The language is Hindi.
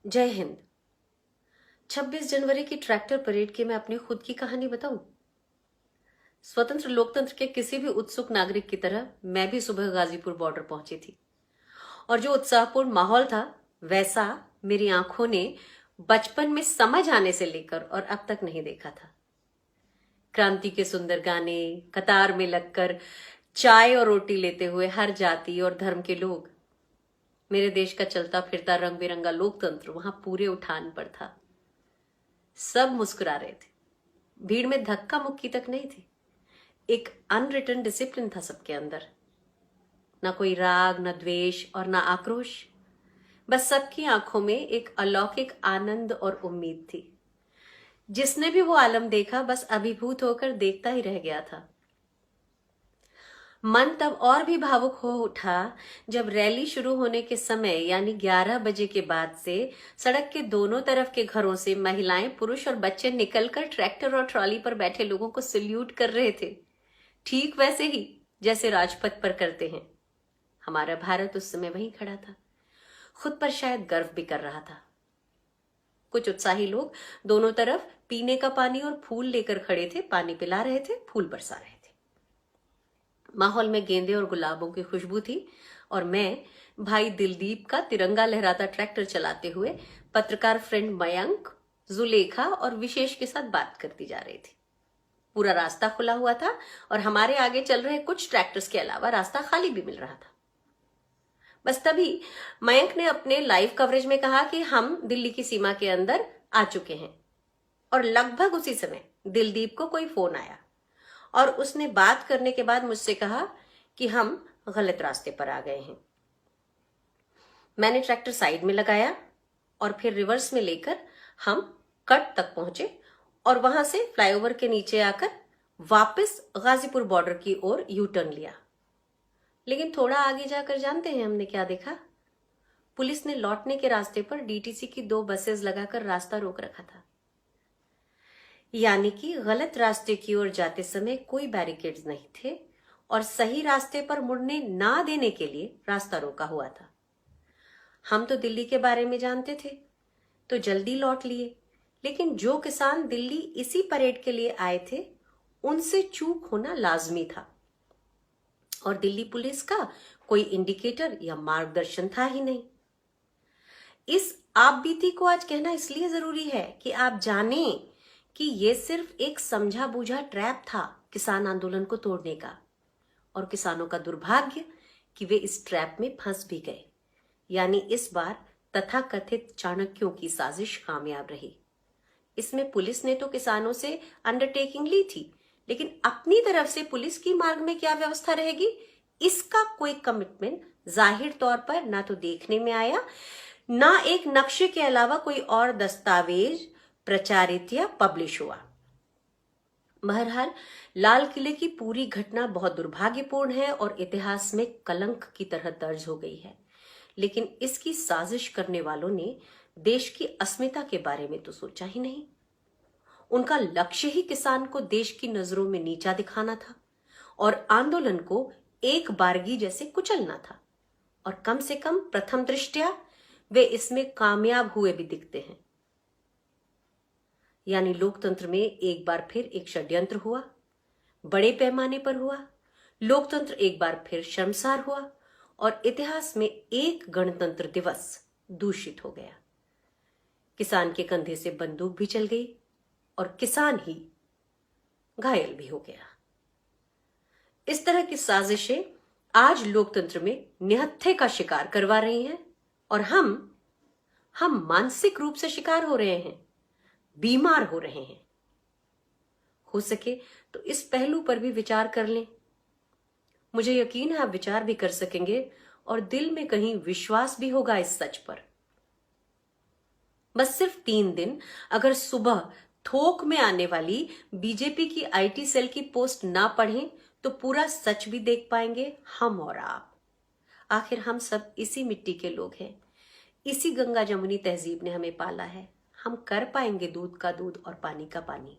जय हिंद। 26 जनवरी की ट्रैक्टर परेड की मैं अपनी खुद की कहानी बताऊं। स्वतंत्र लोकतंत्र के किसी भी उत्सुक नागरिक की तरह मैं भी सुबह गाजीपुर बॉर्डर पहुंची थी और जो उत्साहपूर्ण माहौल था वैसा मेरी आंखों ने बचपन में समझ आने से लेकर और अब तक नहीं देखा था। क्रांति के सुंदर गाने, कतार में लगकर चाय और रोटी लेते हुए हर जाति और धर्म के लोग, मेरे देश का चलता फिरता रंग बिरंगा लोकतंत्र वहां पूरे उठान पर था। सब मुस्कुरा रहे थे, भीड़ में धक्का मुक्की तक नहीं थी। एक अनरिटन डिसिप्लिन था सबके अंदर, ना कोई राग, ना द्वेष और ना आक्रोश। बस सबकी आंखों में एक अलौकिक आनंद और उम्मीद थी। जिसने भी वो आलम देखा बस अभिभूत होकर देखता ही रह गया था। मन तब और भी भावुक हो उठा जब रैली शुरू होने के समय यानी 11 बजे के बाद से सड़क के दोनों तरफ के घरों से महिलाएं, पुरुष और बच्चे निकलकर ट्रैक्टर और ट्रॉली पर बैठे लोगों को सल्यूट कर रहे थे, ठीक वैसे ही जैसे राजपथ पर करते हैं। हमारा भारत उस समय वहीं खड़ा था, खुद पर शायद गर्व भी कर रहा था। कुछ उत्साही लोग दोनों तरफ पीने का पानी और फूल लेकर खड़े थे, पानी पिला रहे थे, फूल बरसा रहे थे। माहौल में गेंदे और गुलाबों की खुशबू थी और मैं भाई दिलदीप का तिरंगा लहराता ट्रैक्टर चलाते हुए पत्रकार फ्रेंड मयंक, जुलेखा और विशेष के साथ बात करती जा रही थी। पूरा रास्ता खुला हुआ था और हमारे आगे चल रहे कुछ ट्रैक्टर्स के अलावा रास्ता खाली भी मिल रहा था। बस तभी मयंक ने अपने लाइव कवरेज में कहा कि हम दिल्ली की सीमा के अंदर आ चुके हैं और लगभग उसी समय दिलदीप को कोई फोन आया और उसने बात करने के बाद मुझसे कहा कि हम गलत रास्ते पर आ गए हैं। मैंने ट्रैक्टर साइड में लगाया और फिर रिवर्स में लेकर हम कट तक पहुंचे और वहां से फ्लाईओवर के नीचे आकर वापस गाजीपुर बॉर्डर की ओर यू टर्न लिया। लेकिन थोड़ा आगे जाकर जानते हैं हमने क्या देखा? पुलिस ने लौटने के रास्ते पर डीटीसी की 2 बसेस लगाकर रास्ता रोक रखा था। यानी कि गलत रास्ते की ओर जाते समय कोई बैरिकेड्स नहीं थे और सही रास्ते पर मुड़ने ना देने के लिए रास्ता रोका हुआ था। हम तो दिल्ली के बारे में जानते थे तो जल्दी लौट लिए, लेकिन जो किसान दिल्ली इसी परेड के लिए आए थे उनसे चूक होना लाजमी था और दिल्ली पुलिस का कोई इंडिकेटर या मार्गदर्शन था ही नहीं। इस आप बीती को आज कहना इसलिए जरूरी है कि आप जानें कि ये सिर्फ एक समझा बूझा ट्रैप था किसान आंदोलन को तोड़ने का, और किसानों का दुर्भाग्य कि वे इस ट्रैप में फंस भी गए। यानी इस बार तथाकथित चाणक्यों की साजिश कामयाब रही। इसमें पुलिस ने तो किसानों से अंडरटेकिंग ली थी, लेकिन अपनी तरफ से पुलिस की मार्ग में क्या व्यवस्था रहेगी इसका कोई कमिटमेंट जाहिर तौर पर ना तो देखने में आया, ना एक नक्शे के अलावा कोई और दस्तावेज प्रचारित या पब्लिश हुआ। बहरहाल लाल किले की पूरी घटना बहुत दुर्भाग्यपूर्ण है और इतिहास में कलंक की तरह दर्ज हो गई है, लेकिन इसकी साजिश करने वालों ने देश की अस्मिता के बारे में तो सोचा ही नहीं। उनका लक्ष्य ही किसान को देश की नजरों में नीचा दिखाना था और आंदोलन को एक बारगी जैसे कुचलना था, और कम से कम प्रथम दृष्टया वे इसमें कामयाब हुए भी दिखते हैं। यानी लोकतंत्र में एक बार फिर एक षड्यंत्र हुआ, बड़े पैमाने पर हुआ। लोकतंत्र एक बार फिर शर्मसार हुआ और इतिहास में एक गणतंत्र दिवस दूषित हो गया। किसान के कंधे से बंदूक भी चल गई और किसान ही घायल भी हो गया। इस तरह की साजिशें आज लोकतंत्र में निहत्थे का शिकार करवा रही हैं और हम मानसिक रूप से शिकार हो रहे हैं, बीमार हो रहे हैं। हो सके तो इस पहलू पर भी विचार कर लें। मुझे यकीन है आप विचार भी कर सकेंगे और दिल में कहीं विश्वास भी होगा इस सच पर। बस सिर्फ 3 दिन अगर सुबह थोक में आने वाली बीजेपी की आईटी सेल की पोस्ट ना पढ़ें तो पूरा सच भी देख पाएंगे हम और आप। आखिर हम सब इसी मिट्टी के लोग हैं, इसी गंगा जमुनी तहजीब ने हमें पाला है। हम कर पाएंगे दूध का दूध और पानी का पानी।